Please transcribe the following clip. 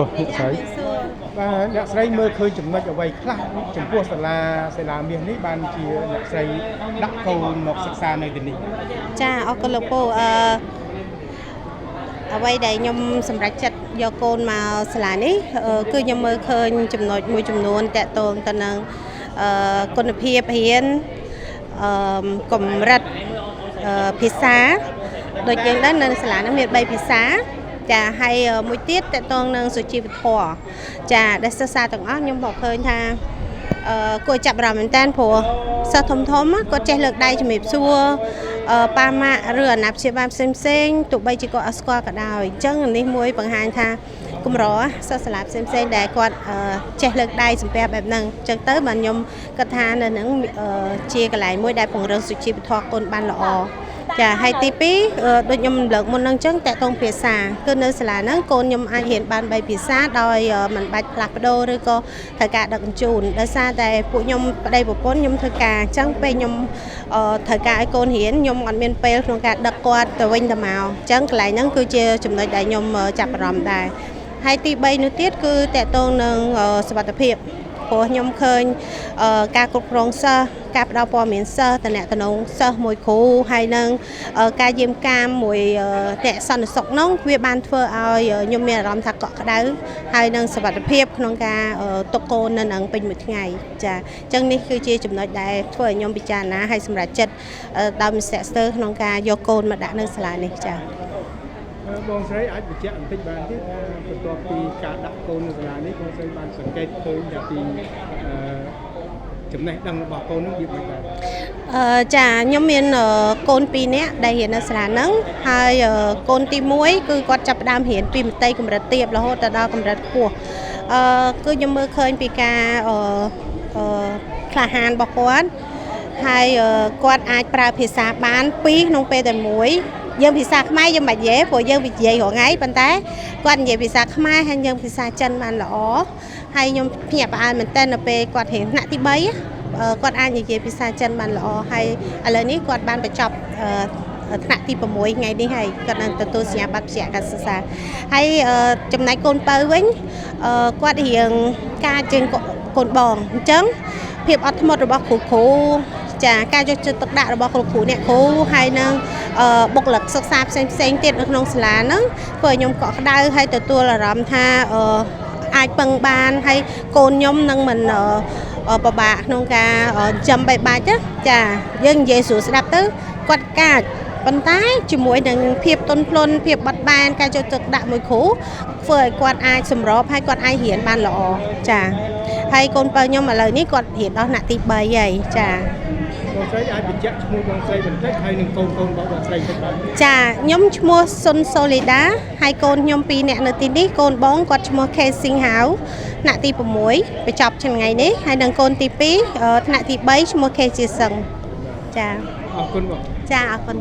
អ្នកស្រីបាទអ្នកស្រីមើលឃើញចំណុចអ្វីខ្លះចំពោះសាលាមាសនេះបានជាអ្នកស្រីដាក់កូនមកសិក្សានៅទីនេះចាអរគុណលោកពូអ្វីដែលខ្ញុំសម្រេចចិត្តយកកូនមកសាលានេះគឺខ្ញុំមើលឃើញចំណុចមួយចំនួនតាក់ទងទៅនឹងគុណភាពរៀនកម្រិតភាសាដូចយើងដឹងនៅសាលានោះមាន3ភាសាចាហើយមួយទៀតតកតងនឹងសុជីវធម៌ចាដែលសិក្សាទាំងអស់ខ្ញុំមកឃើញថាគួរចាប់អារម្មណ៍មែនតើព្រោះសិស្សធំគាត់ចេះលើកដៃជំរាបសួរប៉ាម៉ាក់ឬអាណាព្យាបាលផ្សេងទោះបីជាគាត់អត់ស្គាល់ក៏ដោយអញ្ចឹងនេះមួយបង្ហាញថាកម្រសិស្សសាលាផ្សេងដែលគាត់ចេះលើកដៃសំពះបែបហ្នឹងអញ្ចឹងទៅបាទខ្ញុំគិតថានៅហ្នឹងជាកន្លែងមួយដែលពង្រឹងសុជីវធម៌កូនបានល្អចាហើយទី2ដូចខ្ញុំលើកមុនហ្នឹងអញ្ចឹងតកតងភាសាគឺនៅសាលាហ្នឹងកូនខ្ញុំអាចរៀនបាន3ភាសាដោយមិនបាច់ផ្លាស់ប្ដូរឬក៏ត្រូវការដឹកជញ្ជូនដោយសារតែពួកខ្ញុំប្តីប្រពន្ធខ្ញុំធ្វើការអញ្ចឹងពេលខ្ញុំត្រូវការឲ្យកូនរៀនខ្ញុំអត់មានពេលក្នុងការដឹកគាត់ទៅវិញទៅមកអញ្ចឹងកន្លែងហ្នឹងគឺជាចំណុចដែលខ្ញុំចាប់អារម្មណ៍ដែរហើយទី3នោះទៀតគឺតកតងនឹងសុវត្ថិភាពព្រោះខ្ញុំឃើញការគ្រប់គ្រងសិស្សការផ្ដល់ព័ត៌មានសិស្សតំណែងសិស្សមួយគ្រូហើយនឹងការយាមកាមមួយអ្នកសន្តិសុខនោះវាបានធ្វើឲ្យខ្ញុំមានអារម្មណ៍ថាកក់ក្ដៅហើយនឹងសុវត្ថិភាពក្នុងការទុកកូននៅនឹងពេញមួយថ្ងៃចាអញ្ចឹងនេះគឺជាចំណុចដែលធ្វើឲ្យខ្ញុំពិចារណាហើយសម្រេចចិត្តដោយមិនស្ទាក់ស្ទើរក្នុងការយកកូនមកដាក់នៅសាលានេះចាបងស្រីអាចបញ្ជាក់បន្តិចបានទេថាបន្ទាប់ពីការដាក់កូននៅសាលានេះបងស្រីបានសង្កេតឃើញថាពីចំណេះដឹងរបស់កូននឹងវាមិនដែរចាខ្ញុំមានកូន2នាក់ដែលរៀននៅសាលាហ្នឹងហើយកូនទី1គឺគាត់ចាប់ផ្ដើមរៀនពីមត្តេយ្យកម្រិតទាបរហូតដល់កម្រិតខ្ពស់គឺខ្ញុំមើលឃើញពីការក្លាហានរបស់គាត់ហើយគាត់អាចប្រើភាសាបាន2ក្នុងពេលតែមួយយើងភាសាខ្មែរយើងមិននិយាយព្រោះយើងនិយាយរាល់ថ្ងៃប៉ុន្តែគាត់និយាយភាសាខ្មែរហើយយើងភាសាចិនបានល្អហើយខ្ញុំភ្ញាក់ផ្អើលមែនតើនៅពេលគាត់រៀនថ្នាក់ទី3គាត់អាចនិយាយភាសាចិនបានល្អហើយឥឡូវនេះគាត់បានបញ្ចប់ថ្នាក់ទី6ថ្ងៃនេះហើយគាត់នឹងទទួលសញ្ញាបត្របញ្ជាក់ការសិក្សាហើយចំណែកកូនពៅវិញគាត់រៀងការជើងកូនបងអញ្ចឹងភាពអត់ធ្មត់របស់គ្រូចាការយកចិត្តទុកដាក់របស់គ្រូអ្នកគ្រូហើយនឹងបុគ្គលិកសិក្សាផ្សេងទៀតនៅក្នុងសាលាហ្នឹងធ្វើឲ្យខ្ញុំកក់ក្ដៅហើយទទួលអារម្មណ៍ថាអាចពឹងបានហើយកូនខ្ញុំនឹងមិនពិបាកក្នុងការចាំបីបាច់ចាយើងនិយាយស្រួលស្ដាប់ទៅគាត់កាចប៉ុន្តែជាមួយនឹងភាពទន់ភ្លន់ភាពបត់បែនការយកទឹកដាក់មួយគ្រូធ្វើឲ្យគាត់អាចសម្របហើយគាត់អាចរៀនបានល្អចាហើយកូនបើខ្ញុំឥឡូវនេះគាត់រៀនដល់ថ្នាក់ទី3ហើយចាបងស្រីអាចបញ្ជាក់ឈ្មោះបងស្រីបន្តិចហើយនឹងកូនរបស់បងស្រីបន្តិចចាខ្ញុំឈ្មោះសុនសូលីដាហើយកូនខ្ញុំ2នាក់នៅទីនេះកូនបងគាត់ឈ្មោះខេស៊ីងហាវថ្នាក់ទី6បញ្ចប់ថ្ងៃនេះហើយនឹងកូនទី2ថ្នាក់ទី3ឈ្មោះខេជាសឹងចាអរគុណបងចាអរគុណ